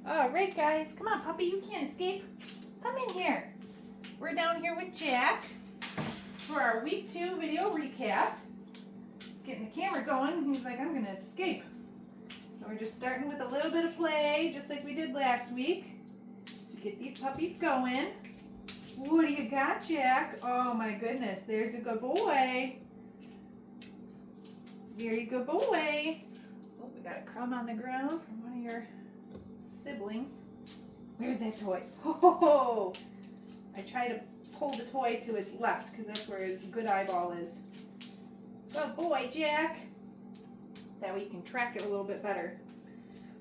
All right, guys, come on, puppy, you can't escape. Come in here. We're down here with Jack for our week 2 video recap. Getting the camera going. He's like, I'm gonna escape. So we're just starting with a little bit of play, just like we did last week, to get these puppies going. What do you got, Jack? Oh my goodness, there's a good boy. Very good boy. Oh, we got a crumb on the ground from one of your siblings. Where's that toy? Oh, I try to pull the toy to his left because that's where his good eyeball is. Good boy, Jack. That way you can track it a little bit better.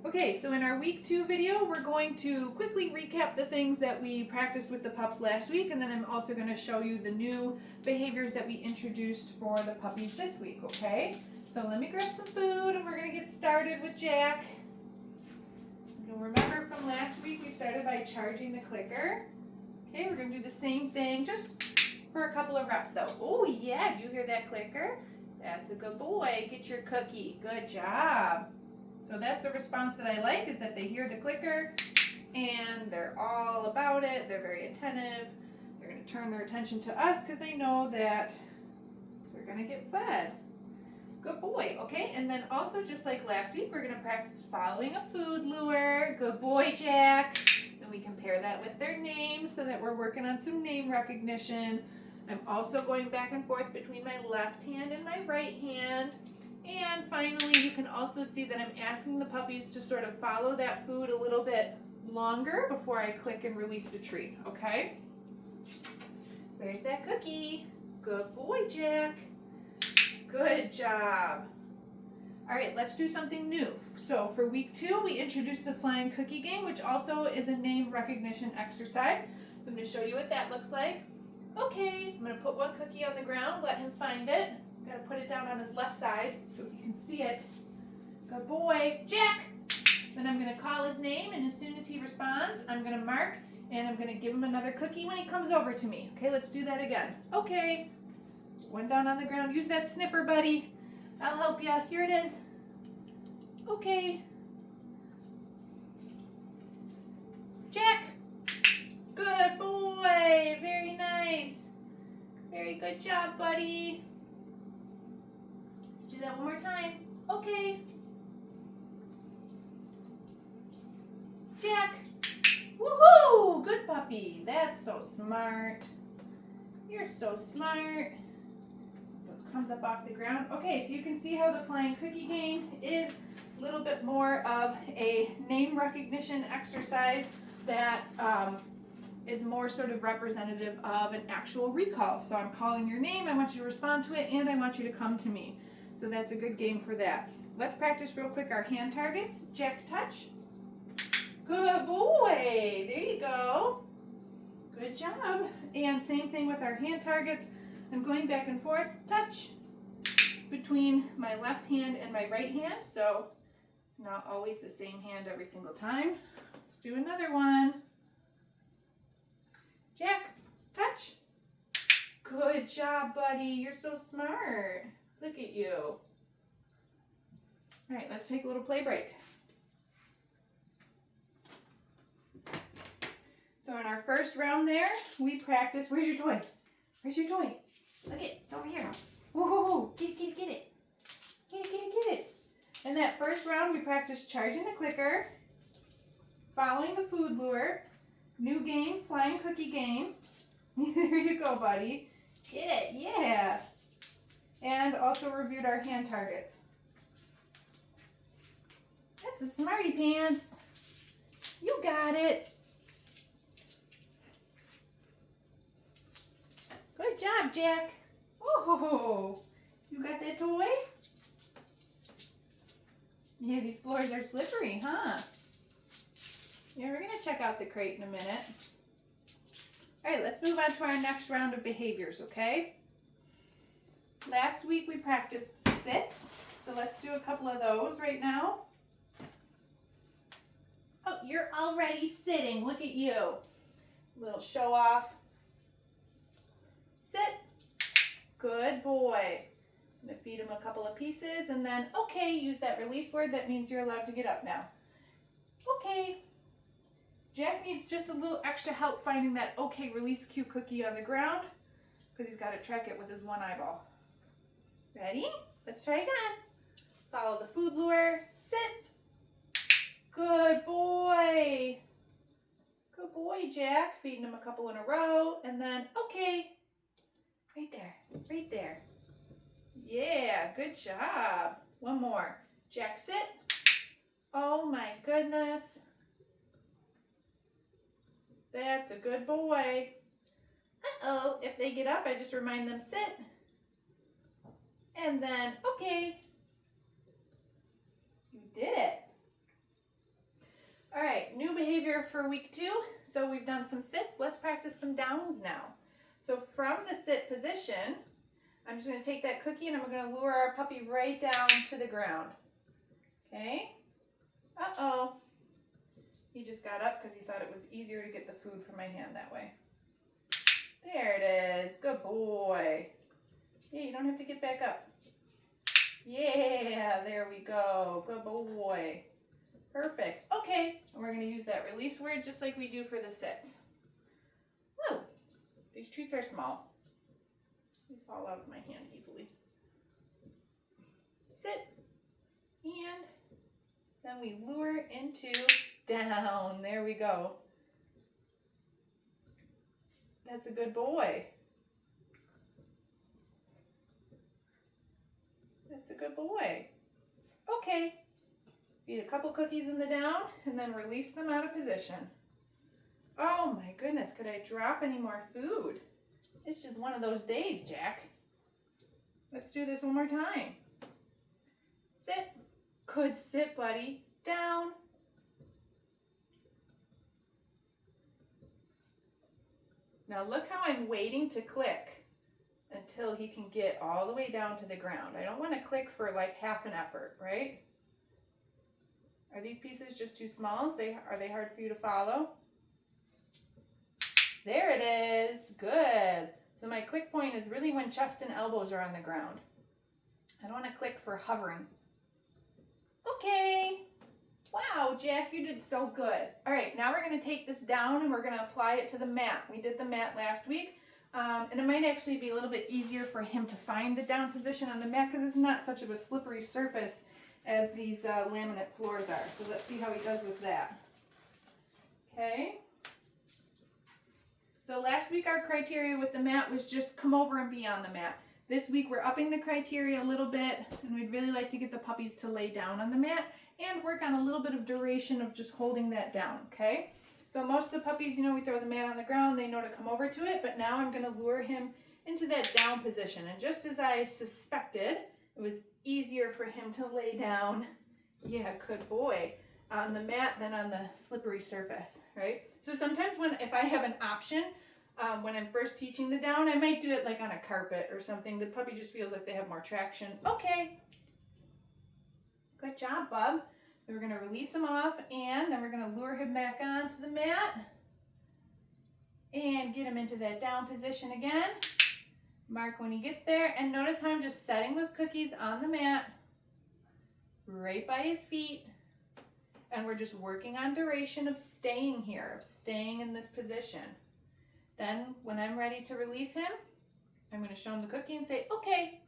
Okay, so in our week 2 video, we're going to quickly recap the things that we practiced with the pups last week, and then I'm also going to show you the new behaviors that we introduced for the puppies this week, okay? So let me grab some food and we're going to get started with Jack. You'll remember from last week we started by charging the clicker. Okay, we're going to do the same thing just for a couple of reps though. Oh yeah, did you hear that clicker? That's a good boy. Get your cookie. Good job. So that's the response that I like, is that they hear the clicker and they're all about it. They're very attentive. They're going to turn their attention to us because they know that they're going to get fed. Good boy. Okay, and then also just like last week, we're going to practice following a food lure. Good boy, Jack. And we compare that with their names so that we're working on some name recognition. I'm also going back and forth between my left hand and my right hand. And finally, you can also see that I'm asking the puppies to sort of follow that food a little bit longer before I click and release the treat, okay? There's that cookie. Good boy, Jack. Good job. All right, let's do something new. So for week 2, we introduced the flying cookie game, which also is a name recognition exercise. So I'm going to show you what that looks like. Okay, I'm going to put one cookie on the ground, let him find it. Got to put it down on his left side so he can see it. Good boy, Jack. Then I'm going to call his name, and as soon as he responds, I'm going to mark, and I'm going to give him another cookie when he comes over to me. Okay, let's do that again. Okay. One down on the ground. Use that sniffer, buddy. I'll help you. Here it is. Okay. Jack. Good boy. Very nice. Very good job, buddy. Let's do that one more time. Okay. Jack. Woohoo! Good puppy. That's so smart. You're so smart. Comes up off the ground. Okay, so you can see how the flying cookie game is a little bit more of a name recognition exercise that is more sort of representative of an actual recall. So I'm calling your name, I want you to respond to it, and I want you to come to me. So that's a good game for that. Let's practice real quick our hand targets. Jack, touch. Good boy. There you go. Good job. And same thing with our hand targets. I'm going back and forth, touch, between my left hand and my right hand, so it's not always the same hand every single time. Let's do another one. Jack, touch. Good job, buddy. You're so smart. Look at you. All right, let's take a little play break. So in our first round there, we practiced, where's your toy? Where's your toy? Look it, it's over here. Whoa, get it, get it, get it. Get it, get it, get it. In that first round, we practiced charging the clicker, following the food lure, new game, flying cookie game. There you go, buddy. Get it, yeah. And also reviewed our hand targets. That's a smarty pants. You got it. Good job, Jack. Oh, you got that toy? Yeah, these floors are slippery, huh? Yeah, we're going to check out the crate in a minute. All right, let's move on to our next round of behaviors, okay? Last week we practiced sits, so let's do a couple of those right now. Oh, you're already sitting. Look at you. Little show off. Sit. Good boy. I'm going to feed him a couple of pieces and then, okay, use that release word. That means you're allowed to get up now. Okay. Jack needs just a little extra help finding that okay release cue cookie on the ground because he's got to track it with his one eyeball. Ready? Let's try again. Follow the food lure. Sit. Good boy. Good boy, Jack. Feeding him a couple in a row. And then, okay. Right there. Right there. Yeah, good job. One more. Jack, sit. Oh my goodness. That's a good boy. Uh-oh. If they get up, I just remind them sit. And then, okay. You did it. All right, new behavior for week 2. So we've done some sits. Let's practice some downs now. So from the sit position, I'm just going to take that cookie and I'm going to lure our puppy right down to the ground. Okay. Uh-oh. He just got up because he thought it was easier to get the food from my hand that way. There it is. Good boy. Yeah, you don't have to get back up. Yeah, there we go. Good boy. Perfect. Okay, and we're going to use that release word just like we do for the sits. Whoa, these treats are small. They fall out of my hand easily. Sit. And then we lure into down. There we go. That's a good boy. That's a good boy. Okay. Feed a couple cookies in the down and then release them out of position. Oh my goodness, could I drop any more food? It's just one of those days, Jack. Let's do this one more time. Sit. Good sit, buddy. Down. Now look how I'm waiting to click until he can get all the way down to the ground. I don't want to click for like half an effort, right? Are these pieces just too small? Are they hard for you to follow? There it is. Good. So my click point is really when chest and elbows are on the ground. I don't want to click for hovering. Okay. Wow, Jack, you did so good. All right, now we're going to take this down and we're going to apply it to the mat. We did the mat last week, and it might actually be a little bit easier for him to find the down position on the mat because it's not such of a slippery surface as these laminate floors are. So let's see how he does with that. Okay. So last week our criteria with the mat was just come over and be on the mat. This week we're upping the criteria a little bit, and we'd really like to get the puppies to lay down on the mat and work on a little bit of duration of just holding that down, okay? So most of the puppies, you know, we throw the mat on the ground, they know to come over to it, but now I'm going to lure him into that down position. And just as I suspected, it was easier for him to lay down, yeah, good boy, on the mat than on the slippery surface, right? So sometimes if I have an option, when I'm first teaching the down, I might do it like on a carpet or something. The puppy just feels like they have more traction. Okay. Good job, bub. So we're going to release him off, and then we're going to lure him back onto the mat and get him into that down position again. Mark when he gets there, and notice how I'm just setting those cookies on the mat right by his feet, and we're just working on duration of staying here, of staying in this position. Then when I'm ready to release him, I'm going to show him the cookie and say, okay,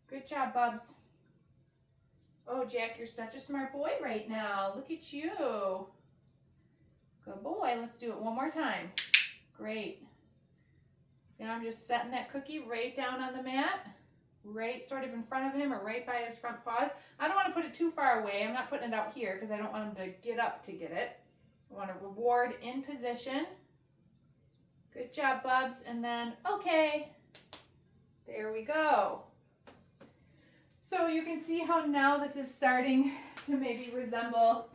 good job, bubs. Oh, Jack, you're such a smart boy right now. Look at you. Good boy. Let's do it one more time. Great. Now I'm just setting that cookie right down on the mat, right sort of in front of him or right by his front paws. I don't want to put it too far away. I'm not putting it out here because I don't want him to get up to get it. I want to reward in position. Good job, bubs. And then, okay, there we go. So you can see how now this is starting to maybe resemble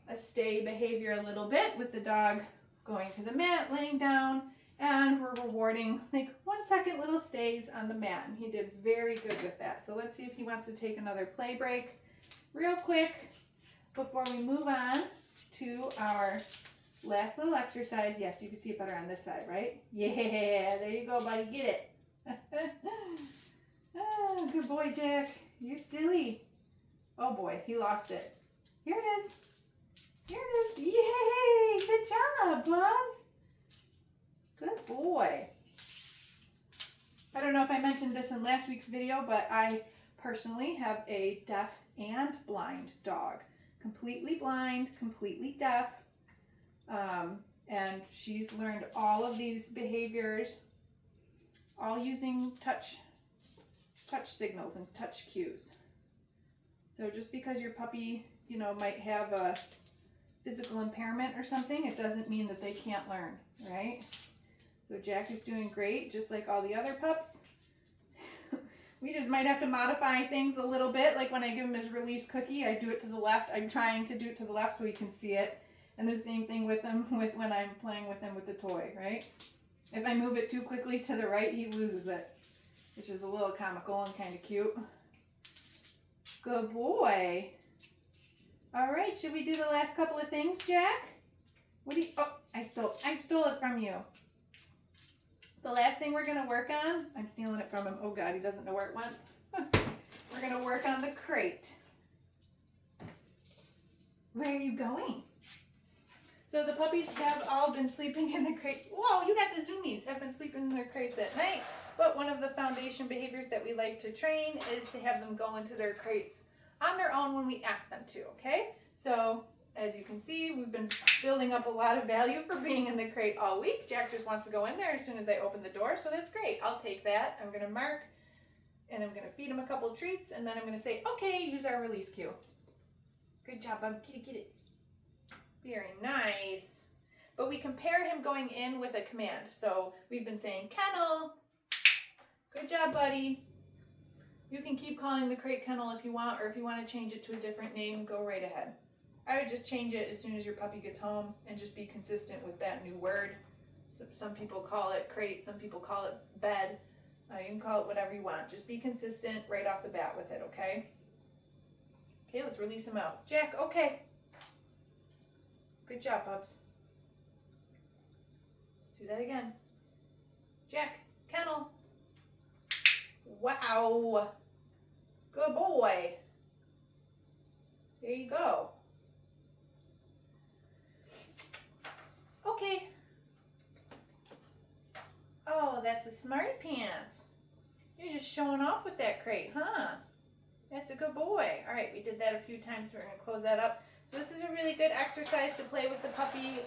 a stay behavior a little bit with the dog going to the mat, laying down, and we're rewarding like 1 second little stays on the mat. And he did very good with that. So let's see if he wants to take another play break real quick before we move on to our last little exercise. Yes, you can see it better on this side, right? Yeah, there you go, buddy. Get it. Oh, good boy, Jack. You're silly. Oh boy, he lost it. Here it is. Here it is. Yay! Good job, Bubs. Good boy. I don't know if I mentioned this in last week's video, but I personally have a deaf and blind dog. Completely blind, completely deaf. And she's learned all of these behaviors, all using touch signals and touch cues. So just because your puppy, you know, might have a physical impairment or something, it doesn't mean that they can't learn, right? So Jack is doing great, just like all the other pups. We just might have to modify things a little bit. Like when I give him his release cookie, I do it to the left. I'm trying to do it to the left so he can see it. And the same thing with him when I'm playing with him with the toy, right? If I move it too quickly to the right, he loses it, which is a little comical and kind of cute. Good boy. All right, should we do the last couple of things, Jack? What do you, oh, I stole it from you. The last thing we're gonna work on, I'm stealing it from him. Oh God, he doesn't know where it went. We're gonna work on the crate. Where are you going? So the puppies have all been sleeping in the crate. Whoa, you got the zoomies. Have been sleeping in their crates at night. But one of the foundation behaviors that we like to train is to have them go into their crates on their own when we ask them to, okay? So as you can see, we've been building up a lot of value for being in the crate all week. Jack just wants to go in there as soon as I open the door, so that's great. I'll take that. I'm gonna mark, and I'm gonna feed him a couple of treats, and then I'm gonna say, okay, use our release cue. Good job, bub. Kitty. Very nice. But we compare him going in with a command. So we've been saying, kennel. Good job, buddy. You can keep calling the crate kennel if you want, or if you want to change it to a different name, go right ahead. I would just change it as soon as your puppy gets home and just be consistent with that new word. So some people call it crate, some people call it bed. You can call it whatever you want. Just be consistent right off the bat with it, okay? Okay, let's release him out. Jack, okay. Good job, Bubs. Let's do that again. Jack, kennel. Wow. Good boy. There you go. Okay. Oh, that's a smarty pants. You're just showing off with that crate, huh? That's a good boy. All right, we did that a few times. So we're going to close that up. So this is a really good exercise to play with the puppy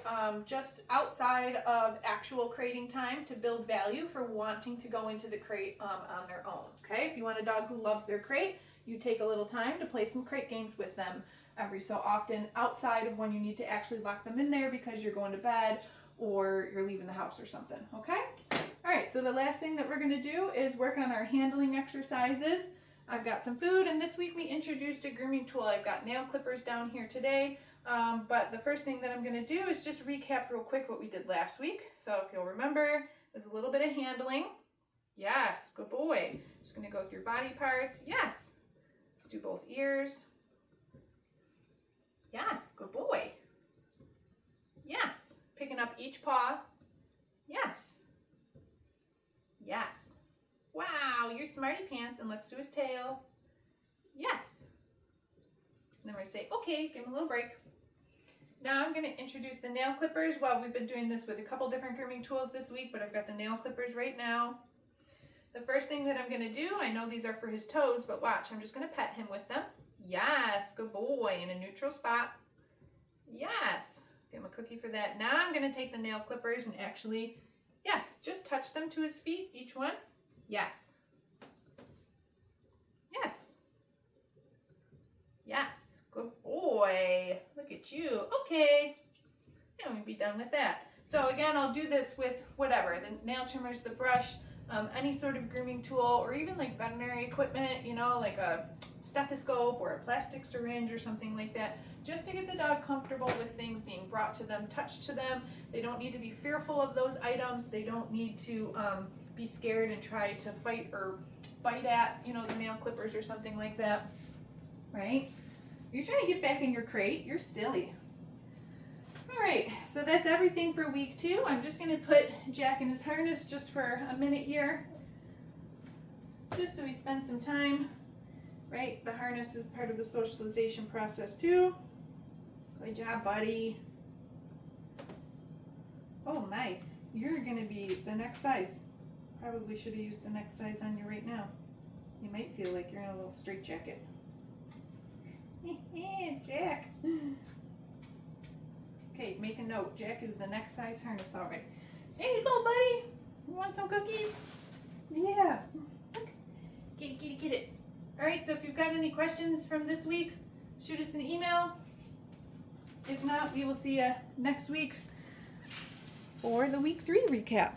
just outside of actual crating time to build value for wanting to go into the crate on their own, okay? If you want a dog who loves their crate, you take a little time to play some crate games with them every so often outside of when you need to actually lock them in there because you're going to bed or you're leaving the house or something, okay? All right, so the last thing that we're gonna do is work on our handling exercises. I've got some food, and this week we introduced a grooming tool. I've got nail clippers down here today, but the first thing that I'm going to do is just recap real quick what we did last week. So if you'll remember, there's a little bit of handling. Yes, good boy. Just going to go through body parts. Yes. Let's do both ears. Yes, good boy. Yes. Picking up each paw. Yes. Yes. Wow, you're smarty pants, and let's do his tail. Yes. And then we're gonna say, okay, give him a little break. Now I'm gonna introduce the nail clippers. Well, we've been doing this with a couple different grooming tools this week, but I've got the nail clippers right now. The first thing that I'm gonna do, I know these are for his toes, but watch, I'm just gonna pet him with them. Yes, good boy, in a neutral spot. Yes, give him a cookie for that. Now I'm gonna take the nail clippers and actually, yes, just touch them to his feet, each one. Yes. Yes. Yes. Good boy. Look at you. Okay. And we'll be done with that. So again, I'll do this with whatever, the nail trimmers, the brush, any sort of grooming tool, or even like veterinary equipment, you know, like a stethoscope or a plastic syringe or something like that, just to get the dog comfortable with things being brought to them, touched to them. They don't need to be fearful of those items. They don't need to be scared and try to fight or bite at, you know, the nail clippers or something like that, right? You're trying to get back in your crate. You're silly. All right, so that's everything for week 2. I'm just going to put Jack in his harness just for a minute here, just so we spend some time, right? The harness is part of the socialization process too. Good job, buddy. Oh my, you're gonna be the next size. Probably should have used the next size on you right now. You might feel like you're in a little straitjacket. Jack. Okay, make a note. Jack is the next size harness already. There you go, buddy. You want some cookies? Yeah. Look. Get it. All right, so if you've got any questions from this week, shoot us an email. If not, we will see you next week for the week 3 recap.